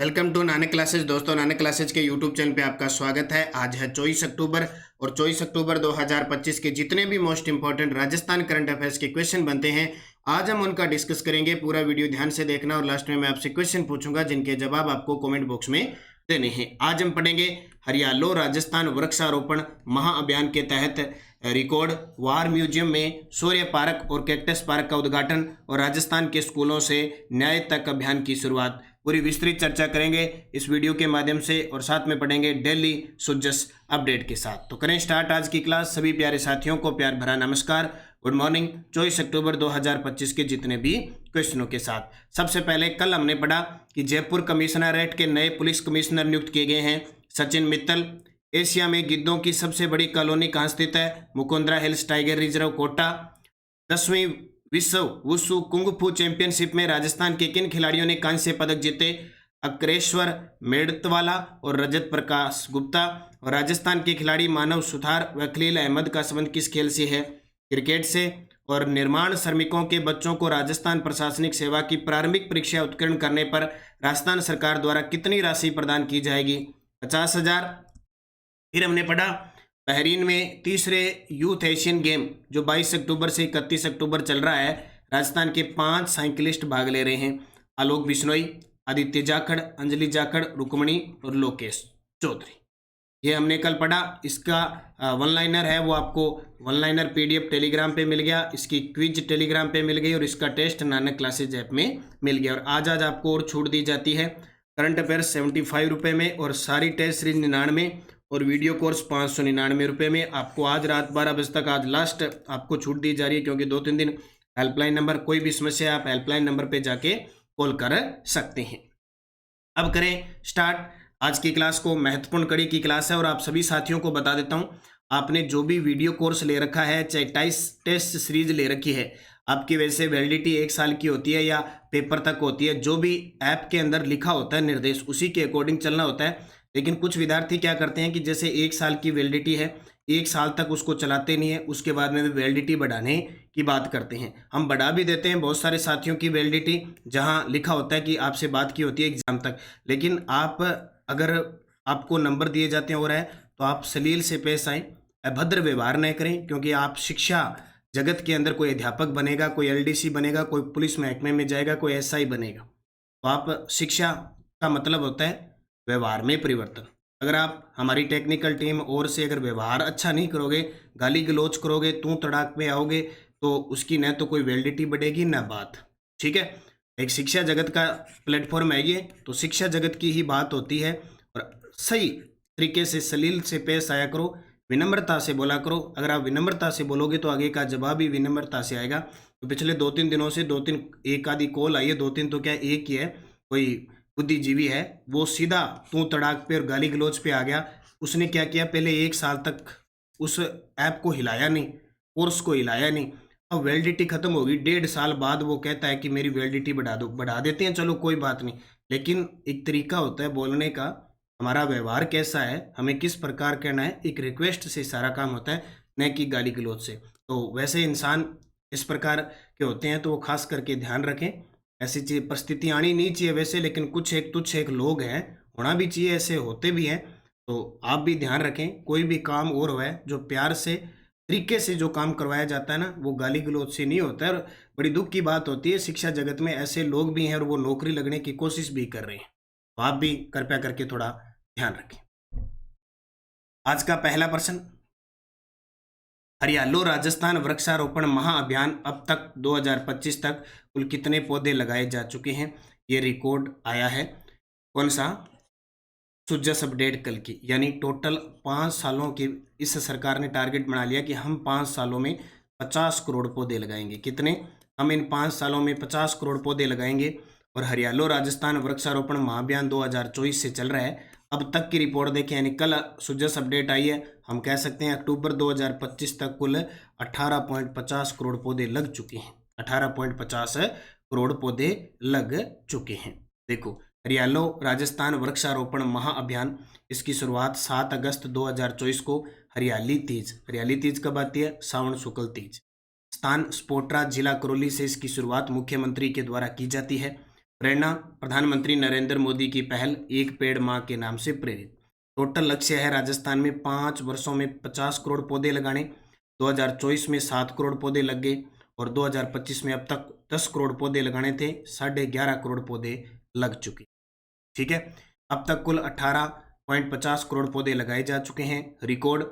Welcome to Nanak classes. दोस्तों, Nanak classes के YouTube channel पे आपका स्वागत है। आज है 24 अक्टूबर और 24 अक्टूबर 2025 के जितने भी most important Rajasthan current affairs के क्वेश्चन बनते हैं, आज हम उनका डिस्कस करेंगे। पूरा वीडियो ध्यान से देखना और लास्ट में मैं आपसे क्वेश्चन पूछूंगा जिनके जवाब आपको कॉमेंट बॉक्स में देने हैं। आज हम पढ़ेंगे हरियालो राजस्थान वृक्षारोपण महाअभियान के तहत रिकॉर्ड वार म्यूजियम में सूर्य पार्क और कैक्टस पार्क का उद्घाटन और राजस्थान के स्कूलों से न्याय तक अभियान की शुरुआत। पूरी विस्तृत चर्चा करेंगे इस वीडियो के माध्यम से और साथ में पढ़ेंगे डेली सुजस अपडेट के साथ। तो करें स्टार्ट आज की क्लास। सभी प्यारे साथियों को प्यार भरा नमस्कार, गुड मॉर्निंग। 24 अक्टूबर 2025 के जितने भी क्वेश्चनों के साथ सबसे पहले कल हमने पढ़ा कि जयपुर कमिश्नरेट के नए पुलिस कमिश्नर नियुक्त किए गए हैं सचिन मित्तल। एशिया में गिद्धों की सबसे बड़ी कॉलोनी कहाँ स्थित है? Mukundra hills tiger reserve Kota. 10वीं विश्व वुशु कुंग फू चैंपियनशिप में राजस्थान के किन खिलाड़ियों ने कांस्य पदक जीते? अक्रेश्वर मेड़तवाला और रजत प्रकाश गुप्ता। और राजस्थान के खिलाड़ी मानव सुथार व खलील अहमद का संबंध किस खेल से है? क्रिकेट से। और निर्माण श्रमिकों के बच्चों को राजस्थान प्रशासनिक सेवा की प्रारंभिक परीक्षा उत्तीर्ण करने पर राजस्थान सरकार द्वारा कितनी राशि प्रदान की जाएगी? 50,000। फिर हमने पढ़ा बहरीन में तीसरे यूथ एशियन गेम जो 22 अक्टूबर से 31 अक्टूबर चल रहा है, राजस्थान के 5 साइकिलिस्ट भाग ले रहे हैं। आलोक बिश्नोई, आदित्य जाखड़, अंजलि जाखड़, रुक्मणी और लोकेश चौधरी। ये हमने कल पढ़ा। इसका वन लाइनर है वो आपको वन लाइनर पीडीएफ टेलीग्राम पे मिल गया, इसकी क्विज टेलीग्राम पे मिल गई और इसका टेस्ट नानक क्लासेज ऐप में मिल गया। और आज आपको और छूट दी जाती है। करंट अफेयर्स 75 रुपये में और सारी टेस्ट सीरीज 99 और वीडियो कोर्स 599 रुपये में। आपको आज रात 12 बजे तक आज लास्ट आपको छूट दी जा रही है, क्योंकि 2-3 दिन हेल्पलाइन नंबर कोई भी समस्या आप हेल्पलाइन नंबर पे जाके कॉल कर सकते हैं। अब करें स्टार्ट आज की क्लास को। महत्वपूर्ण कड़ी की क्लास है और आप सभी साथियों को बता देता हूं, आपने जो भी वीडियो कोर्स ले रखा है, चाहे टेस्ट सीरीज ले रखी है, आपकी वैसे वैलिडिटी 1 साल की होती है या पेपर तक होती है। जो भी ऐप के अंदर लिखा होता है निर्देश उसी के अकॉर्डिंग चलना होता है। लेकिन कुछ विद्यार्थी क्या करते हैं कि जैसे 1 साल की वैलिडिटी है, 1 साल तक उसको चलाते नहीं है, उसके बाद में वैलिडिटी बढ़ाने की बात करते हैं। हम बढ़ा भी देते हैं बहुत सारे साथियों की वैलिडिटी, जहां लिखा होता है कि आपसे बात की होती है एग्जाम तक। लेकिन आप अगर आपको नंबर दिए जाते हैं और है तो आप सलील से पेश आएँ, अभद्र व्यवहार न करें, क्योंकि आप शिक्षा जगत के अंदर कोई अध्यापक बनेगा, कोई एलडीसी बनेगा, कोई पुलिस महकमे में जाएगा, कोई एसआई बनेगा। तो आप शिक्षा का मतलब होता है व्यवहार में परिवर्तन। अगर आप हमारी टेक्निकल टीम और से अगर व्यवहार अच्छा नहीं करोगे, गाली गलौज करोगे, तू तड़ाक में आओगे, तो उसकी न तो कोई वैलिडिटी बढ़ेगी न बात। ठीक है, एक शिक्षा जगत का प्लेटफॉर्म है ये, तो शिक्षा जगत की ही बात होती है। और सही तरीके से सलील से पेश आया करो, विनम्रता से बोला करो। अगर आप विनम्रता से बोलोगे तो आगे का जवाब भी विनम्रता से आएगा। तो पिछले 2-3 दिनों से 2-3 एक आधी कॉल आई है, 2-3 तो क्या एक ही है, कोई बुद्धिजीवी है, वो सीधा तू तड़ाक पे और गाली गलौज पे आ गया। उसने क्या किया, पहले 1 साल तक उस ऐप को हिलाया नहीं, कोर्स को हिलाया नहीं। अब वैलिडिटी खत्म होगी, 1.5 साल बाद वो कहता है कि मेरी वैलिडिटी बढ़ा दो। बढ़ा देते हैं, चलो कोई बात नहीं, लेकिन एक तरीका होता है बोलने का, हमारा व्यवहार कैसा है, हमें किस प्रकार कहना है, एक रिक्वेस्ट से सारा काम होता है, न कि गाली गलौज से। तो वैसे इंसान इस प्रकार के होते हैं, तो वो खास करके ध्यान रखें। ऐसी चीज परिस्थिति आनी नहीं चाहिए वैसे, लेकिन कुछ एक तुच्छ एक लोग हैं, होना भी चाहिए, ऐसे होते भी हैं। तो आप भी ध्यान रखें, कोई भी काम और हो है जो प्यार से तरीके से जो काम करवाया जाता है ना, वो गाली गलौज से नहीं होता है। और बड़ी दुख की बात होती है, शिक्षा जगत में ऐसे लोग भी हैं और वो नौकरी लगने की कोशिश भी कर रहे हैं। तो आप भी कृपया करके थोड़ा ध्यान रखें। आज का पहला प्रश्न, हरियालो राजस्थान वृक्षारोपण महाअभियान अब तक 2025 तक कुल कितने पौधे लगाए जा चुके हैं? ये रिकॉर्ड आया है कौन सा? सुजस अपडेट कल की, यानी टोटल 5 सालों की इस सरकार ने टारगेट बना लिया कि हम 5 सालों में 50 करोड़ पौधे लगाएंगे। कितने? हम इन 5 सालों में 50 करोड़ पौधे लगाएंगे। और हरियालो राजस्थान वृक्षारोपण महाअभियान 2024 से चल रहा है। अब तक की रिपोर्ट देखें, यानी कल सुजस अपडेट आई है, हम कह सकते हैं अक्टूबर 2025 तक कुल 18.50 करोड़ पौधे लग चुके हैं। 18.50 करोड़ पौधे लग चुके हैं। देखो, हरियालो राजस्थान वृक्षारोपण महाअभियान, इसकी शुरुआत 7 अगस्त 2024 को हरियाली तीज कब आती है? सावन शुक्ल तीज। स्थान स्पोट्रा, जिला करौली से इसकी शुरुआत मुख्यमंत्री के द्वारा की जाती है। प्रेरणा प्रधानमंत्री नरेंद्र मोदी की पहल एक पेड़ माँ के नाम से प्रेरित। टोटल लक्ष्य है राजस्थान में 5 वर्षों में 50 करोड़ पौधे लगाने। 2024 में 7 करोड़ पौधे लग गए और 2025 में अब तक 10 करोड़ पौधे लगाने थे, 11.5 करोड़ पौधे लग चुके। ठीक है, अब तक कुल 18.50 करोड़ पौधे लगाए जा चुके हैं। रिकॉर्ड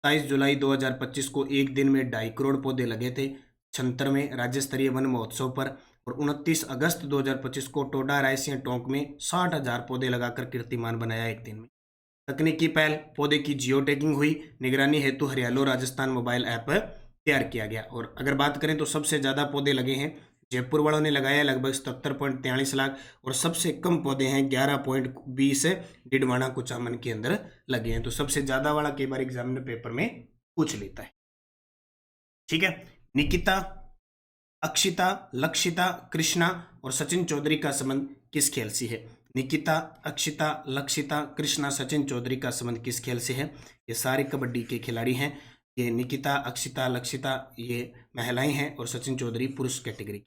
27 जुलाई 2025 को एक दिन में 2.5 करोड़ पौधे लगे थे 76वें राज्य स्तरीय वन महोत्सव पर, और 29 अगस्त 2025 को टोडा रायसिंह टोंक में 60,000 पौधे लगाकर कीर्तिमान बनाया एक दिन में। तकनीकी पहल पौधे की जियो टैगिंग हुई। निगरानी हेतु हरियालो राजस्थान मोबाइल ऐप तैयार किया गया। और अगर बात करें तो सबसे ज़्यादा पौधे लगे हैं जयपुर वालों ने लगाया लगभग 77.43 लाख, और सबसे कम पौधे हैं 11.20 डिडवाना कुचामन के अंदर लगे हैं। तो सबसे ज़्यादा वाला कई बार एग्जामिनर पेपर में पूछ लेता है। ठीक है, निकिता, अक्षिता, लक्षिता, कृष्णा और सचिन चौधरी का संबंध किस खेल से है? निकिता, अक्षिता, लक्षिता, कृष्णा, सचिन चौधरी का संबंध किस खेल से है? ये सारे कबड्डी के खिलाड़ी हैं। ये निकिता, अक्षिता, लक्षिता ये महिलाएं हैं और सचिन चौधरी पुरुष कैटेगरी।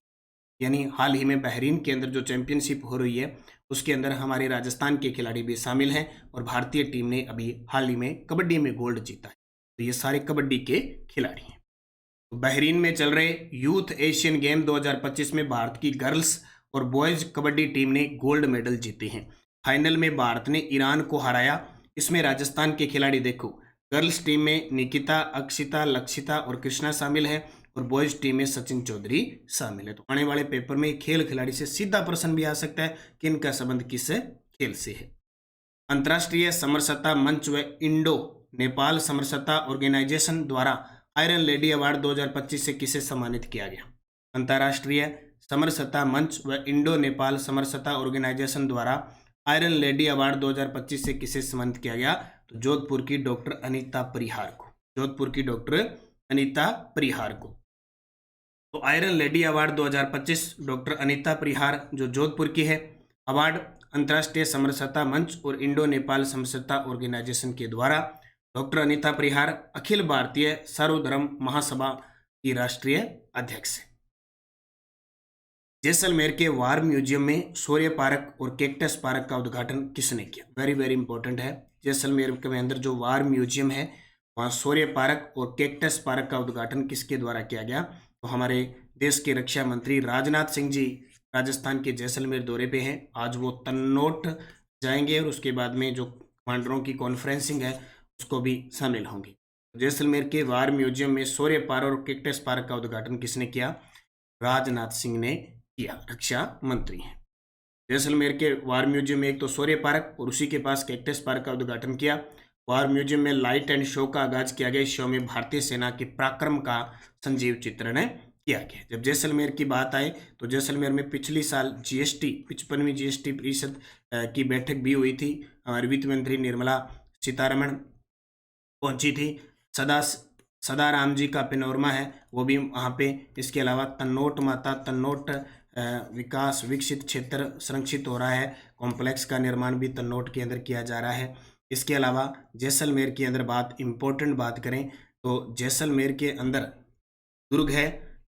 यानी हाल ही में बहरीन के अंदर जो चैंपियनशिप हो रही है उसके अंदर हमारे राजस्थान के खिलाड़ी भी शामिल हैं और भारतीय टीम ने अभी हाल ही में कबड्डी में गोल्ड जीता है। तो ये सारे कबड्डी के खिलाड़ी हैं। तो बहरीन में चल रहे यूथ एशियन गेम 2025 में भारत की गर्ल्स और बॉयज कबड्डी टीम ने गोल्ड मेडल जीते हैं। फाइनल में भारत ने ईरान को हराया। इसमें राजस्थान के खिलाड़ी देखो, गर्ल्स टीम में निकिता, अक्षिता, लक्षिता और कृष्णा शामिल है और बॉयज टीम में सचिन चौधरी शामिल है। तो आने वाले पेपर में खेल खिलाड़ी से सीधा प्रश्न भी आ सकता है कि इनका संबंध किस खेल से है। अंतर्राष्ट्रीय समरसता मंच व इंडो नेपाल समरसता ऑर्गेनाइजेशन द्वारा आयरन लेडी अवार्ड 2025 से किसे सम्मानित किया गया? अंतर्राष्ट्रीय समरसता मंच व इंडो नेपाल समरसता ऑर्गेनाइजेशन द्वारा आयरन लेडी अवार्ड 2025 से किसे सम्मानित किया गया? तो जोधपुर की डॉक्टर अनीता परिहार को। जोधपुर की डॉक्टर अनीता परिहार को। तो iron lady award 2025 doctor Anita Parihar जो जोधपुर की है। अवार्ड अंतर्राष्ट्रीय समरसता मंच और इंडो नेपाल समरसता ऑर्गेनाइजेशन के द्वारा। डॉक्टर अनीता परिहार अखिल भारतीय सर्वधर्म महासभा की राष्ट्रीय अध्यक्ष है। जैसलमेर के वार म्यूजियम में सूर्य पार्क और कैक्टस पार्क का उद्घाटन किसने किया? वेरी वेरी इंपॉर्टेंट है। जैसलमेर के अंदर जो वार म्यूजियम है वहाँ सूर्य पार्क और कैक्टस पार्क का उद्घाटन किसके द्वारा किया गया? तो हमारे देश के रक्षा मंत्री राजनाथ सिंह जी राजस्थान के जैसलमेर दौरे पे हैं। आज वो तन्नोट जाएंगे और उसके बाद में जो कमांडरों की कॉन्फ्रेंसिंग है उसको भी शामिल होंगे। जैसलमेर के वार म्यूजियम में सूर्य पार्क और कैक्टस पार्क का उद्घाटन किसने किया? राजनाथ सिंह ने किया, रक्षा मंत्री हैं। जैसलमेर के वार म्यूजियम में एक तो सूर्य पार्क और उसी के पास कैक्टस पार्क का उद्घाटन किया। वार म्यूजियम में लाइट एंड शो का आगाज किया गया। इस शो में भारतीय सेना के पराक्रम का संजीव चित्रण किया गया। जब जैसलमेर की बात आए तो जैसलमेर में पिछली साल जीएसटी 55वीं जीएसटी परिषद की बैठक भी हुई थी। हमारी वित्त मंत्री निर्मला सीतारमण पहुंची थी। सदाराम जी का पेनोरमा है वो भी वहाँ पे। इसके अलावा तन्नोट माता तन्नोट विकास विकसित क्षेत्र संरक्षित हो रहा है। कॉम्प्लेक्स का निर्माण भी तन्नोट के अंदर किया जा रहा है। इसके अलावा जैसलमेर के अंदर इम्पोर्टेंट बात करें तो जैसलमेर के अंदर दुर्ग है,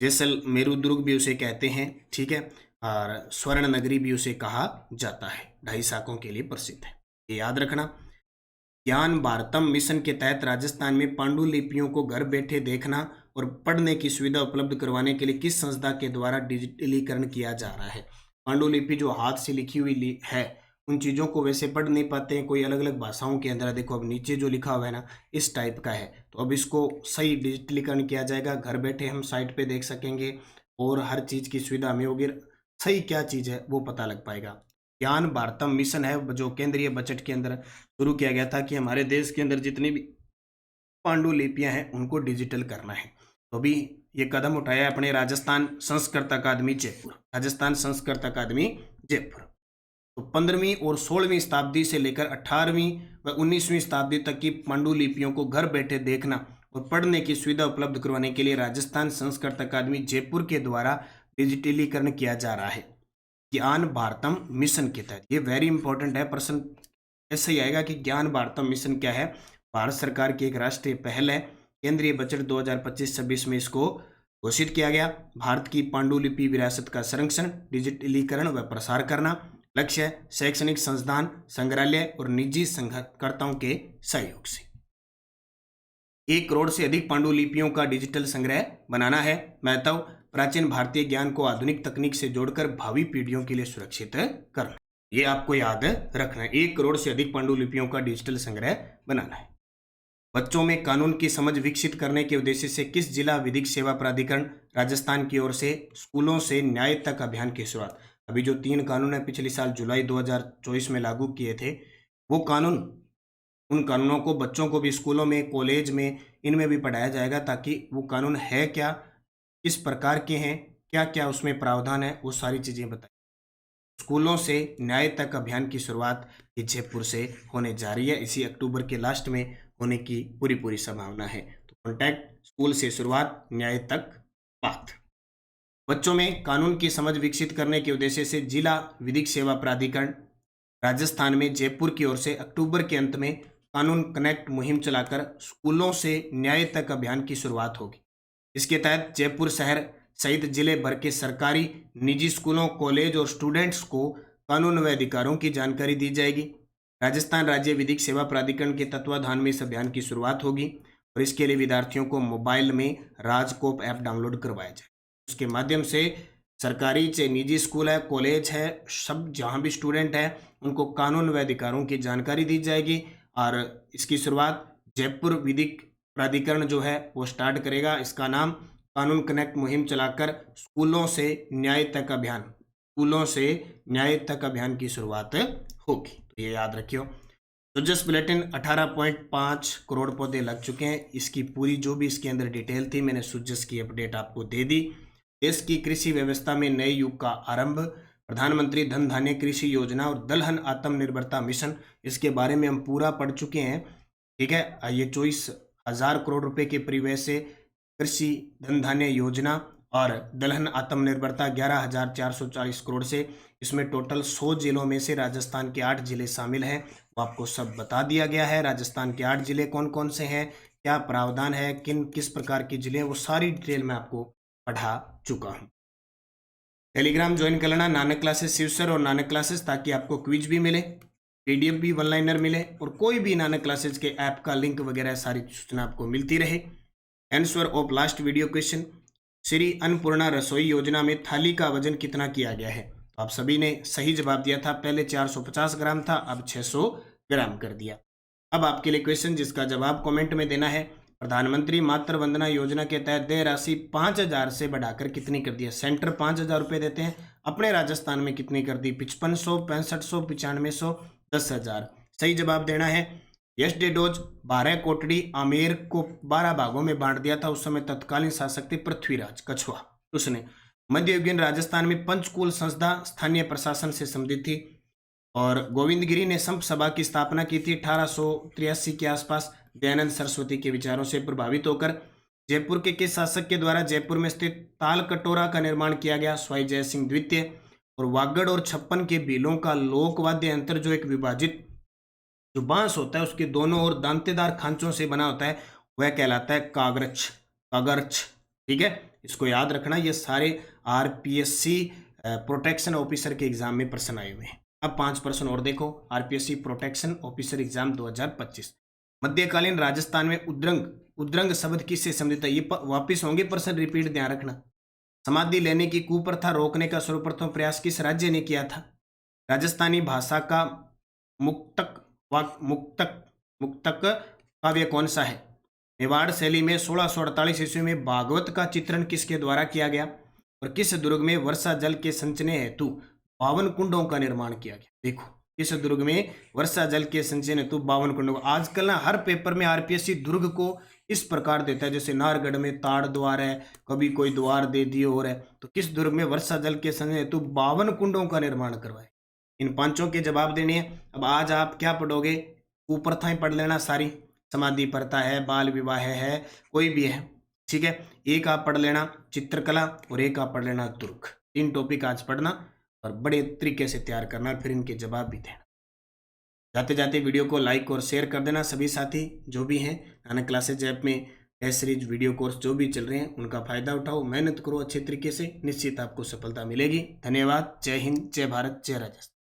जैसलमेरू दुर्ग भी उसे कहते हैं। ठीक है, और स्वर्ण नगरी भी उसे कहा जाता है। 2.5 शाखों के लिए प्रसिद्ध है, ये याद रखना। ज्ञान भारतम मिशन के तहत राजस्थान में पांडुलिपियों को घर बैठे देखना और पढ़ने की सुविधा उपलब्ध करवाने के लिए किस संस्था के द्वारा डिजिटलीकरण किया जा रहा है? पांडुलिपि जो हाथ से लिखी हुई है उन चीज़ों को वैसे पढ़ नहीं पाते हैं, कोई अलग अलग भाषाओं के अंदर। देखो अब नीचे जो लिखा हुआ है ना इस टाइप का है, तो अब इसको सही डिजिटलीकरण किया जाएगा। घर बैठे हम साइट पे देख सकेंगे और हर चीज़ की सुविधा हमें होगी। सही क्या चीज़ है वो पता लग पाएगा। ज्ञान भारतम मिशन है जो केंद्रीय बजट के अंदर शुरू किया गया था कि हमारे देश के अंदर जितनी भी पांडुलिपियां हैं उनको डिजिटल करना है। तो भी ये कदम उठाया अपने राजस्थान संस्कृत अकादमी जयपुर। राजस्थान संस्कृत अकादमी जयपुर तो 15वीं और 16वीं शताब्दी से लेकर 18वीं व 19वीं शताब्दी तक की पांडुलिपियों को घर बैठे देखना और पढ़ने की सुविधा उपलब्ध करवाने के लिए राजस्थान संस्कृत अकादमी जयपुर के द्वारा डिजिटलीकरण किया जा रहा है ज्ञान भारतम मिशन के तहत। ये वेरी इंपॉर्टेंट है, प्रश्न ऐसे ही आएगा कि ज्ञान भारतम मिशन क्या है? भारत सरकार की एक राष्ट्रीय पहल है। केंद्रीय बजट 2025-26 में इसको घोषित किया गया। भारत की पांडुलिपि विरासत का संरक्षण, डिजिटलीकरण व प्रसार करना। लक्ष्य है शैक्षणिक संस्थान, संग्रहालय और निजी संग्रहकर्ताओं के सहयोग से 1 करोड़ से अधिक पांडुलिपियों का डिजिटल संग्रह बनाना है। महत्व, प्राचीन भारतीय ज्ञान को आधुनिक तकनीक से जोड़कर भावी पीढ़ियों के लिए सुरक्षित करना। ये आपको याद रखना है, 1 करोड़ से अधिक पांडुलिपियों का डिजिटल संग्रह बनाना है। बच्चों में कानून की समझ विकसित करने के उद्देश्य से किस जिला विधिक सेवा प्राधिकरण राजस्थान की ओर से स्कूलों से न्याय तक अभियान की शुरुआत। अभी जो 3 कानून है पिछले साल जुलाई 2024 में लागू किए थे, वो कानून, उन कानूनों को बच्चों को भी स्कूलों में, कॉलेज में, इनमें भी पढ़ाया जाएगा, ताकि वो कानून है क्या, किस प्रकार के हैं, क्या क्या उसमें प्रावधान है, वो सारी चीज़ें बताएं। स्कूलों से न्याय तक अभियान की शुरुआत जयपुर से होने जा रही है। इसी अक्टूबर के लास्ट में होने की पूरी संभावना है। तो कॉन्टैक्ट स्कूल से शुरुआत, न्याय तक बात। बच्चों में कानून की समझ विकसित करने के उद्देश्य से जिला विधिक सेवा प्राधिकरण राजस्थान में जयपुर की ओर से अक्टूबर के अंत में कानून कनेक्ट मुहिम चलाकर स्कूलों से न्याय तक अभियान की शुरुआत होगी। इसके तहत जयपुर शहर सहित जिले भर के सरकारी, निजी स्कूलों, कॉलेज और स्टूडेंट्स को कानून व अधिकारों की जानकारी दी जाएगी। राजस्थान राज्य विधिक सेवा प्राधिकरण के तत्वाधान में इस अभियान की शुरुआत होगी और इसके लिए विद्यार्थियों को मोबाइल में राजकोप ऐप डाउनलोड करवाया जाए। उसके माध्यम से सरकारी चाहे निजी स्कूल है, कॉलेज है, सब जहाँ भी स्टूडेंट है, उनको कानून व अधिकारों की जानकारी दी जाएगी। और इसकी शुरुआत जयपुर विधिक प्राधिकरण जो है वो स्टार्ट करेगा। इसका नाम कानून कनेक्ट मुहिम चलाकर स्कूलों से न्याय तक अभियान, स्कूलों से न्याय तक अभियान की शुरुआत होगी। तो ये याद रखियो। सुजस बुलेटिन 18.5 करोड़ पौधे लग चुके हैं। इसकी पूरी जो भी इसके अंदर डिटेल थी, मैंने सुजस की अपडेट आपको दे दी। देश की कृषि व्यवस्था में नए युग का आरंभ, प्रधानमंत्री धन धान्य कृषि योजना और दलहन आत्मनिर्भरता मिशन, इसके बारे में हम पूरा पढ़ चुके हैं। ठीक है, ये 24,000 करोड़ रुपए के परिव्यय से कृषि धन धान्य योजना और दलहन आत्मनिर्भरता 11,440 करोड़ से, इसमें टोटल 100 जिलों में से राजस्थान के 8 जिले शामिल हैं। वो आपको सब बता दिया गया है। राजस्थान के 8 जिले कौन कौन से हैं, क्या प्रावधान है, किस प्रकार के जिले हैं, वो सारी डिटेल मैं आपको पढ़ा चुका हूँ। टेलीग्राम ज्वाइन कर लेना, नानक क्लासेस शिव सर और नानक क्लासेस, ताकि आपको क्विज भी मिले, पीडीएफ भी, वन लाइनर मिले और कोई भी नानक क्लासेस के ऐप का लिंक वगैरह सारी सूचना आपको मिलती रहे। Answer of last video question, Shri Annapurna रसोई योजना में थाली का वजन कितना किया गया है? तो आप सभी ने सही जवाब दिया था। पहले 450 ग्राम था, अब 600 ग्राम कर दिया। अब आपके लिए क्वेश्चन जिसका जवाब कमेंट में देना है। प्रधानमंत्री मातृ वंदना योजना के तहत देय राशि 5,000 से बढ़ाकर कितनी कर दिया? सेंटर 5,000 रुपये देते हैं, अपने राजस्थान में कितनी कर दी? 5500, 6500, 9500, 10,000। सही जवाब देना है। Yes day dose 12 Kotri Amer को 12 भागों में बांट दिया था। उस समय तत्कालीन शासक थे पृथ्वीराज कछुआ। उसने मध्ययुगीन राजस्थान में पंचकुल संस्था स्थानीय प्रशासन से संबंधित थी और गोविंदगिरी ने संप सभा की स्थापना की थी 1883 के आसपास। दयानंद सरस्वती के विचारों से प्रभावित होकर जयपुर के किस शासक के द्वारा जयपुर में स्थित ताल कटोरा का निर्माण किया गया? स्वाई जय सिंह द्वितीय। और वागड़ और छप्पन के बीलों का लोकवाद्य यंत्र जो एक विभाजित जो बांस होता है उसके दोनों ओर दांतेदार खांचों से बना होता है, वह कहलाता है कागरच। कागरच, ठीक है, इसको याद रखना। ये सारे आरपीएससी प्रोटेक्शन ऑफिसर के एग्जाम में प्रश्न आए हुए हैं। अब 5 प्रश्न और देखो। RPSC protection officer exam 2025। मध्यकालीन राजस्थान में उद्रंग, उद्रंग शब्द किससे संबंधित है? ये वापिस होंगे प्रश्न, रिपीट ध्यान रखना। समाधि लेने की कुप्रथा रोकने का सर्वप्रथम प्रयास किस राज्य ने किया था? राजस्थानी भाषा का मुक्तक काव्य कौन सा है? मेवाड़ शैली में 1648 ईस्वी में भागवत का चित्रण किसके द्वारा किया गया? और किस दुर्ग में वर्षा जल के संचय हेतु 52 कुंडों का निर्माण किया गया? देखो, किस दुर्ग में वर्षा जल के संचय हेतु 52 कुंडों। आजकल ना हर पेपर में आरपीएससी दुर्ग को इस प्रकार देता है, जैसे नाहरगढ़ में ताड़ द्वार है, कभी कोई द्वार दे दिए और है। तो किस दुर्ग में वर्षा जल के संचय हेतु 52 कुंडों का निर्माण करवाए? इन 5 के जवाब देने हैं। अब आज आप क्या पढ़ोगे? कुप्रथाएं पढ़ लेना सारी। समाधि प्रथा है, बाल विवाह है, कोई भी है, ठीक है। एक आप पढ़ लेना चित्रकला और एक आप पढ़ लेना दुर्ग। 3 टॉपिक आज पढ़ना और बड़े तरीके से तैयार करना, फिर इनके जवाब भी देना। जाते जाते वीडियो को लाइक और शेयर कर देना। सभी साथी जो भी हैं नानक क्लासेज ऐप में टेस्ट सीरीज वीडियो कोर्स जो भी चल रहे हैं उनका फ़ायदा उठाओ, मेहनत करो अच्छे तरीके से, निश्चित आपको सफलता मिलेगी। धन्यवाद। जय हिंद, जय भारत, जय राजस्थान।